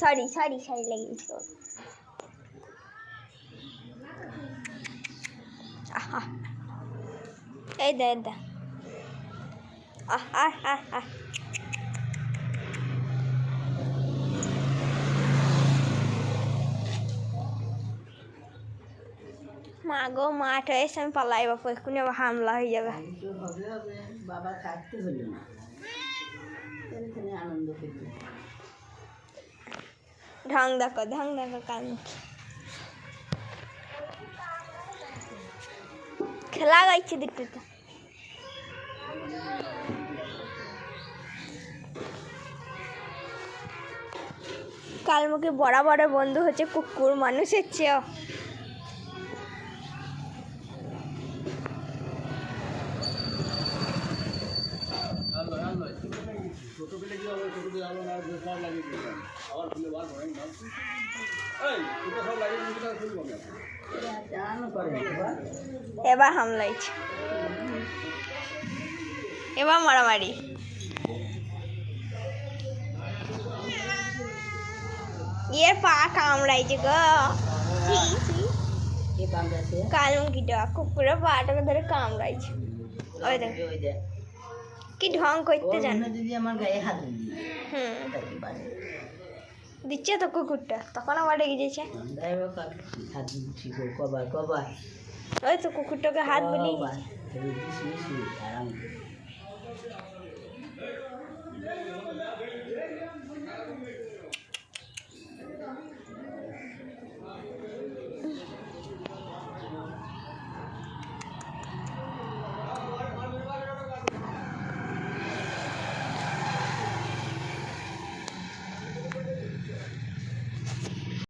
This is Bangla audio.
সরি সরি সরি লেগেছিল। আহা এই দে দে আহ আহ আহ আহ মা গো মাঠ হয়েছে আমি পালাই বাপু এক্ষুনি আবার হামলা হয়ে যাবে। বাবা থাকতে হলো না, আনন্দ পেল। ঢং দেখো কান খেলা গাইছে দেখতে তো। কাল মুখে বড় বড় বন্ধু হচ্ছে কুকুর মানুষের চেয়েও। এবার হামলাইছে, এবার মারামারি। এর পা কামড়াইছে গো, কালমুখিটা কুকুরের পাটাকে ধরে কামড়াইছে। ওই দেখ কি ঢং করতে জানো দিদি, আমার গায়ে হাত দিচ্ছে তো কুকুরটা, তখন আবার রেগে যাচ্ছে। কবার ওই তো কুকুরটাকে হাত বলি। আরাম